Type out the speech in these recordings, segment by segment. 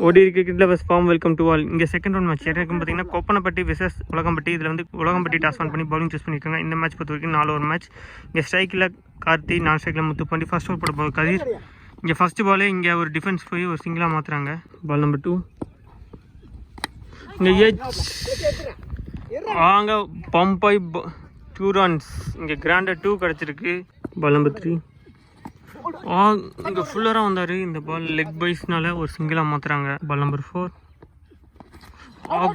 ஓடி கிரிக்கெட்டில் first form welcome to all. இங்கே செகண்ட் ரவுண்ட் மேட்ச் இருக்கும் பார்த்தீங்கன்னா கொப்பனப்பட்டி விசஸ் உலகம்பட்டி. இதில் வந்து உலகம்பட்டி டாஸ் ஆன் பண்ணி பவுலிங் சூஸ் பண்ணியிருக்காங்க. இந்த மேட்ச் பொறுத்த வரைக்கும் 4 ஓவர் மேட்ச். இங்கே ஸ்ட்ரைக்கில் கார்த்தி, நான் ஸ்ட்ரைக்கில் முத்துப்பாண்டி. ஃபர்ஸ்ட் ஓவர் போட போகுது கதிர். இங்கே ஃபஸ்ட்டு பாலே இங்கே ஒரு டிஃபென்ஸ் போய் ஒரு சிங்கிளாக மாற்றுறாங்க. பால் நம்பர் 2 இங்கே அங்கே பம்பாய் 2 runs. இங்கே கிராண்டாக 2 கிடச்சிருக்கு. பால் நம்பர் 3 இங்கே ஃபுல்லராக வந்தார். இந்த பால் லெக் பைஸ்னால ஒரு சிங்கிளாக மாற்றுறாங்க. Ball number 4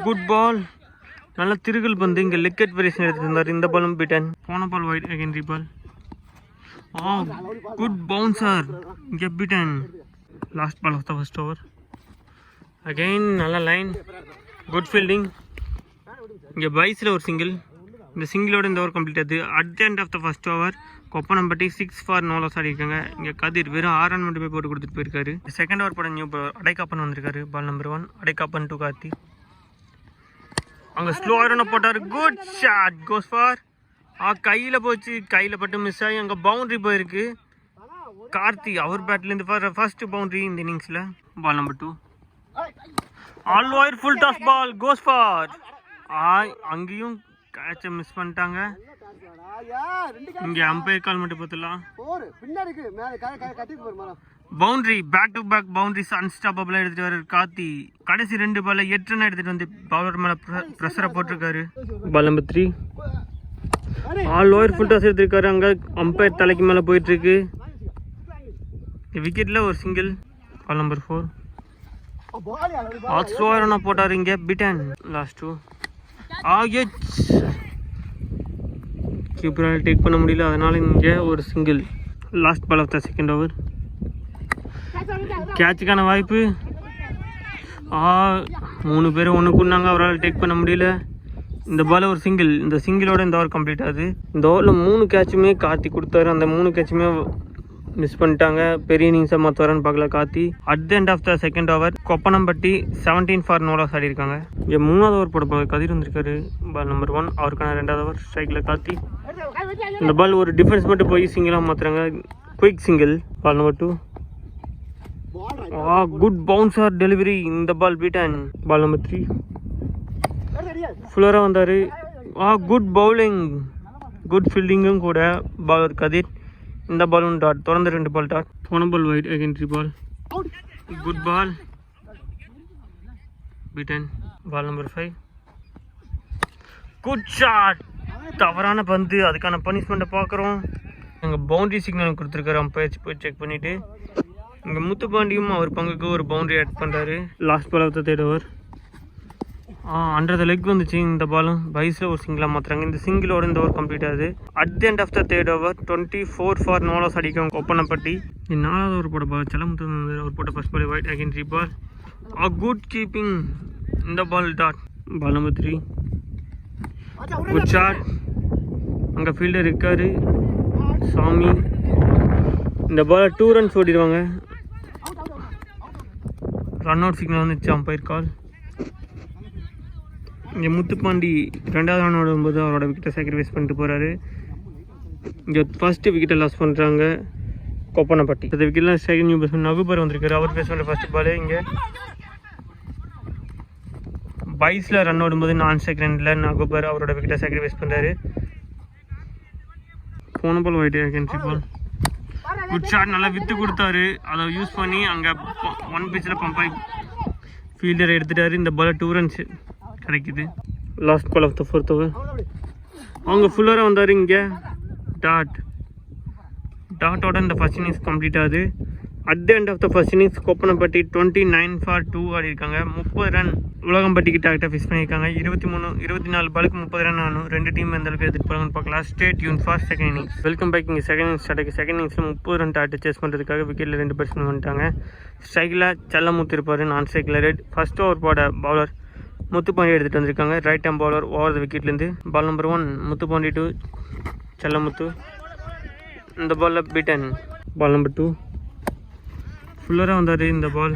good ball. நல்லா திருகல் பந்து. இங்கே லெக் அட்வரைஸ் எடுத்துட்டு இருந்தார். இந்த பாலும் பீட்டன். போன ball wide again reball. Good bouncer. இங்கே beaten. Last ball of the first over. Again நல்ல லைன். Good fielding. இங்கே பைஸில் ஒரு சிங்கிள். இந்த சிங்கிளோட இந்த ஓவர் கம்ப்ளீட் ஆகுது. At the end of the first over Koppanampatti 6 for no loss ஆடிருக்காங்க. இங்கே கதிர் வெறும் 6 run மட்டும் போய் போட்டு கொடுத்துட்டு போயிருக்காரு. செகண்ட் ஓவர் போட நியூ அடைக்காப்பன் வந்திருக்காரு. Ball number 1 Adaikkappan to Karthi. அங்கே ஸ்லோ ஆயிரம் போட்டார். Good shot. கோஸ் ஃபார் கையில் போச்சு. கையில் பட்டு மிஸ் ஆகி அங்கே பவுண்ட்ரி போயிருக்கு. கார்த்தி அவர் பேட்லேருந்து ஃபர்ஸ்ட் பவுண்ட்ரி இந்த இன்னிங்ஸில். பால் நம்பர் 2 ஆல் ஒயர் full toss ball. Goes for அங்கேயும் கேட்சை மிஸ் பண்ணிட்டாங்க. இங்கே அம்பையர் கால் மட்டும் பார்த்துலாம். Boundary back to back boundaries அன்ஸ்டாப்பபிளாக எடுத்துகிட்டு வர கார்த்தி. கடைசி 2 பால் 8 ரன் எடுத்துகிட்டு வந்து பவுலர் மேலே ப்ரெஷரை போட்டிருக்காரு. Ball number 3 all over full toss எடுத்திருக்காரு. அங்கே அம்பையர் தலைக்கு மேலே போயிட்டுருக்கு. விக்கெட்டில் ஒரு சிங்கிள். பால் நம்பர் 4 ஸ்லோ ரன்னாக போட்டார். இங்கே பீட்டன். லாஸ்ட் 2 கீப்பரால் டேக் பண்ண முடியல. அதனால் இங்கே ஒரு single. Last ball of the second over. கேட்சுக்கான வாய்ப்பு. 3 பேர் ஒன்று கூடாங்க. அவரால் டேக் பண்ண முடியல. இந்த பால் ஒரு சிங்கிள். இந்த சிங்கிளோட இந்த ஓவர் கம்ப்ளீட் ஆகுது. இந்த ஓவரில் 3 கேட்சுமே கார்த்தி கொடுத்தாரு. அந்த 3 கேட்சுமே மிஸ் பண்ணிட்டாங்க. பெரிய இன்னிங்ஸை மாற்றுவாரான்னு பார்க்கல Karthi. At the end of the second over Koppanampatti 17 for no loss ஆடிருக்காங்க. இங்கே 3வது ஓவர் போட கதிர் வந்திருக்காரு. பால் நம்பர் 1 அவருக்கான 2வது ஓவர். ஸ்ட்ரைக்கில் கார்த்தி. இந்த பால் ஒரு டிஃபென்ஸ் மட்டும் போய் சிங்கிளாக மாற்றுறாங்க. Quick single. Ball number 2 good bouncer delivery. இந்த பால் பீட்டன். பால் நம்பர் 3 ஃபுல்லராக வந்தார். Good bowling. குட் ஃபீல்டிங்கும் கூட. பால் கதிர். இந்த பாலும் டாட். தொடர்ந்து 2 பால் டாட். போன ball wide again ball. Good ball beaten. Ball number 5 good shot. தவறான பந்து. அதுக்கான பனிஷ்மெண்ட்டை பார்க்குறோம். எங்கள் பவுண்ட்ரி சிக்னல் கொடுத்துருக்காரு அம்பையர் போய் செக் பண்ணிவிட்டு. இங்கே முத்துப்பாண்டியும் அவர் பங்குக்கு ஒரு பவுண்ட்ரி ஆட் பண்ணுறாரு. Last ball of the third over. Under the leg வந்துச்சு. இந்த பாலும் பைஸில் ஒரு சிங்கிளாக மாற்றுறாங்க. இந்த சிங்கிளோட இந்த ஓவர் கம்ப்ளீட் ஆகுது. At the end of the third over 24 for no loss அடிக்கும் கொப்பனப்பட்டி. 4வது ஓவர் போட பால் செல்லமுத்து அவர் போட்ட first ball wide again ball. Good keeping. இந்த ball dot. Ball number 3 good shot. அங்கே ஃபீல்டர் இருக்காரு சாமி. இந்த பால் 2 runs ஓடிடுவாங்க. ரன் அவுட் சிக்னல் வந்துச்சு அம்பையர் கால். இங்கே முத்துப்பாண்டி 2வது ரன் ஓடும்போது அவரோட விக்கெட்டை சாக்ரிஃபைஸ் பண்ணிட்டு போகிறாரு. இங்கே ஃபஸ்ட்டு விக்கெட்டை லாஸ் பண்ணுறாங்க கொப்பனப்பட்டி. அந்த விக்கெட்லாம் செகண்ட் நியூ பேட்ஸ்மேன் நகுபர் வந்திருக்காரு. அவர் பேஸ் பண்ணுற ஃபஸ்ட்டு பால். இங்கே பைஸில் ரன் ஓடும்போது நான் செகண்டில் நகுபர் அவரோட விக்கெட்டை சாக்ரிஃபைஸ் பண்ணுறாரு. போன ball wide again ball. Good shot. நல்லா வித்து கொடுத்தாரு. அதை யூஸ் பண்ணி அங்கே 1 pitchல பம்பாய் ஃபீல்டரை எடுத்துட்டாரு. இந்த பால் 2 runs கிடைக்குது. Last ball of the 4th over. அவங்க ஃபுல்லராக வந்தார். இங்கே டாட்டோட இந்த ஃபர்ஸ்ட் இன்னிங்ஸ் கம்ப்ளீட் ஆகுது. At the end of the first innings Koppanapatti 29 for 2 ஆடிருக்காங்க. 30 ரன் உலகம்பட்டிக்கு டார்கெட்டை ஃபிக்ஸ் பண்ணியிருக்காங்க. 24 பாலுக்கு 30 ரன் ஆனும். 2 டீம் எந்த அளவுக்கு எடுத்துகிட்டு போகிறாங்கன்னு பார்க்கலாம். Stay tune for second innings. Welcome back. இங்கே செகண்ட் இன்னிங்ஸ் ஸ்டார்ட் ஆகி செகண்ட் இன்னிங்ஸில் 30 ரன் டார்கெட் சேஸ் பண்ணுறதுக்காக விக்கெட்டில் 2 பேட்ஸ்மேன் வந்துட்டாங்க. ஸ்ட்ரைக்கில் செல்லமுத்து இருப்பார். நான் ஸ்ட்ரைக்கில் ரெட். ஃபர்ஸ்ட் ஓவர் போட பவுலர் முத்துப்பாண்டி எடுத்துகிட்டு வந்திருக்காங்க. Right hand bowler over the விக்கெட்லேருந்து. Ball number 1 Muthupandi to Chellamuthu. இந்த பாலில் பீட்டன். பால் நம்பர் 2 ஃபுல்லராக வந்தார். இந்த பால்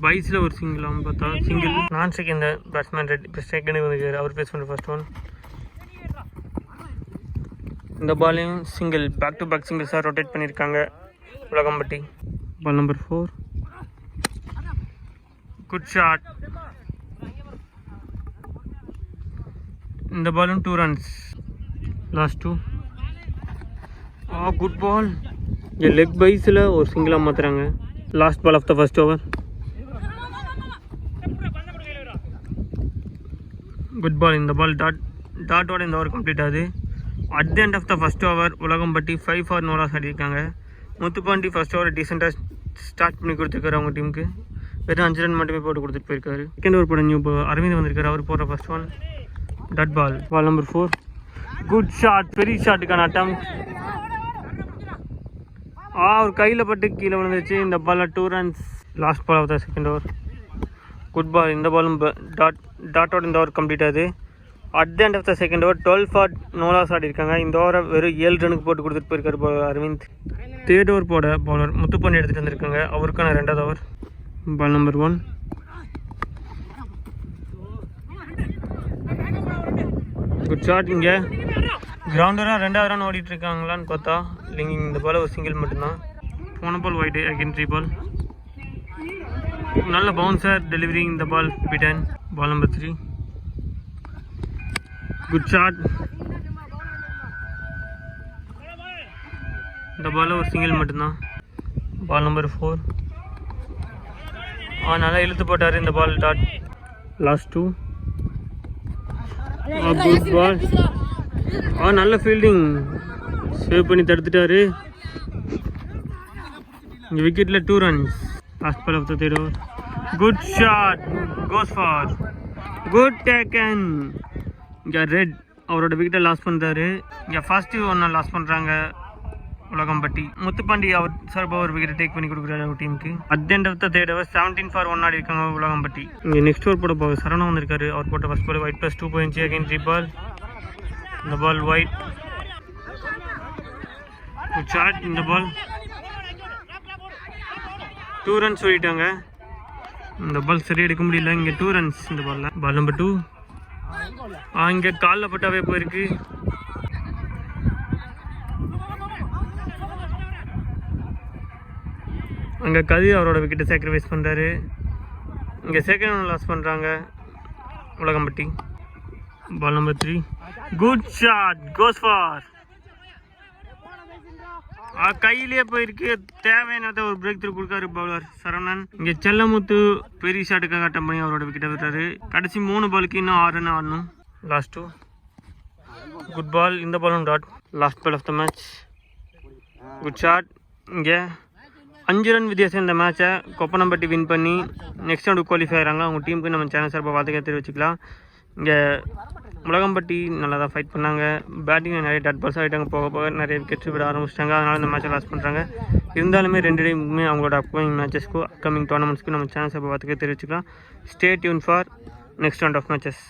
பைஸில் ஒரு சிங்கிள் பார்த்தா சிங்கிள். நான் செகண்ட் பேட்ஸ்மேன் ரெட். இப்போ செகண்ட் வந்துருக்காரு. அவர் பேஸ் பண்ணுற ஃபர்ஸ்ட் 1. இந்த பாலையும் சிங்கிள். பேக் டு பேக் சிங்கிள்ஸாக ரொட்டேட் பண்ணியிருக்காங்க Ulagampatti. Ball number 4 good shot. இந்த பாலும் 2 runs. லாஸ்ட் 2. குட் பால். இங்கே லெக் பைஸில் ஒரு சிங்கிளாக மாற்றுறாங்க. Last ball of the first over. Good ball. இந்த பால் டாட்டோட இந்த ஓவர் கம்ப்ளீட் ஆகுது. At the end of the first over Ulagampatti 5 for no loss ஆடிருக்காங்க. முத்துப்பாண்டி ஃபர்ஸ்ட் ஓவர் டீசெண்டாக ஸ்டார்ட் பண்ணி கொடுத்துருக்காரு அவங்க டீமுக்கு. வெறும் 5 ரன் மட்டுமே போட்டு கொடுத்துட்டு போயிருக்காரு. செகண்ட் ஓவர் போட நியூ அரவிந்த் வந்திருக்காரு. அவர் போடுற first one dot ball. Ball number 4. Good shot. பெரிய ஷாட்டுக்கான அட்டம். அவர் கையில் பட்டு கீழே விழுந்துச்சு. இந்த பாலில் 2 runs. Last ball of the second over. Good ball. இந்த பாலும் டாட்டோட இந்த ஓவர் கம்ப்ளீட் ஆகுது. At the end of the second over 12 for no loss ஆடிருக்காங்க. இந்த ஓவரை வெறும் 7 ரனுக்கு போட்டு கொடுத்துட்டு போயிருக்காரு அரவிந்த். தேர்ட் ஓவர் போட பவுலர் முத்துப்பாண்டி எடுத்துகிட்டு வந்திருக்காங்க. அவருக்கான 2வது ஓவர். Ball number 1. Good shot. இங்கே கிரவுண்டராக 2வது ரன் ஓடிட்டுருக்காங்களான்னு பார்த்தா இல்லைங்க. இந்த பால் ஒரு சிங்கிள் மட்டும்தான். போன பால் ஒயிட் அகெயின் 3 ball. நல்ல பவுன்சர் டெலிவரி. இந்த ball beaten. Ball number 3. Good shot. இந்த பால் ஒரு சிங்கிள் மட்டும்தான். Ball number 4. நல்லா இழுத்து போட்டார் இந்த ball dot. Last 2. Good ball. நல்ல ஃபீல்டிங். சேவ் பண்ணி தடுத்துட்டாரு. இங்கே விக்கெட்டில் 2 runs. Last ball of the third over. Good shot. Goes for. Good taken. இங்கே ரெட் அவரோட விக்கெட்டை லாஸ் பண்ணுறாரு. இங்கே ஃபர்ஸ்ட் 1 லாஸ் பண்ணுறாங்க உலகம்பட்டி. முத்துப்பாண்டி அவர் சார்பாக ஒரு விக்கெட்டை டேக் பண்ணி கொடுக்குறாரு அவர் டீமுக்கு. At the end of the third over 17 for 1 ஆடிருக்காங்க உலகம்பட்டி. இங்கே நெக்ஸ்ட் ஓவர் போட போக சரவணா வந்திருக்காரு. அவர் போட்ட ஃபர்ஸ்ட் பால் ஒயிட் +2 போயிடுச்சு. Again 3 ball. இந்த பால் ஒயிட். Good shot. இந்த பால் 2 runs சொல்லிட்டாங்க. இந்த பால் சரி எடுக்க முடியல. இங்கே 2 runs இந்த பாலில். Ball number 2. இங்கே காலில் பட்டாவே போயிருக்கு. அங்கே கதிர் அவரோட விக்கெட்டை சாக்ரிஃபைஸ் பண்ணுறாரு. இங்கே செகண்ட் ஒன் லாஸ் பண்ணுறாங்க Ulagampatti. Ball number 3. Good shot. Goes four. கையிலேயே போயிருக்கு. தேவையானதை ஒரு பிரேக் த்ரூ கொடுக்காரு பவுலர் சரவணன். இங்கே செல்லமுத்து பெரிய ஷாட்டுக்காக அட்டம் பண்ணி அவரோட விக்கெட்டை விட்டாரு. கடைசி 3 பாலுக்கு இன்னும் 6 ரன் ஆடணும். லாஸ்ட் 2. Good ball. இந்த பாலும் dot. Last ball of the match. Good shot. இங்கே 5 ரன் வித்தியாசம் இந்த மேட்சை கொப்பனம்பட்டி வின் பண்ணி நெக்ஸ்ட் ரவுண்டு குவாலிஃபை ஆகிறாங்க. அவங்க டீமுக்கு நம்ம சேனல் சார்பாக வாழ்த்துக்களை தெரிவிச்சுக்கலாம். இங்கே உலகம்பட்டி நல்லா தான் ஃபைட் பண்ணாங்க. பேட்டிங் நிறைய டட் பால்ஸ் ஆகிட்டாங்க. போக போக நிறைய விக்கெட்ஸ் விட ஆரம்பிச்சிட்டாங்க. அதனால் இந்த மேட்சை லாஸ் பண்ணுறாங்க. இருந்தாலுமே 2 டீமுமே அவங்களோட அப்கமிங் மேட்சஸ்க்கு அப்கமிங் டோர்னமெண்ட்ஸ்க்கு நம்ம சேனல் சார்பாக வாழ்த்துக்களை தெரிவிச்சுக்கலாம். Stay tune for next round of matches.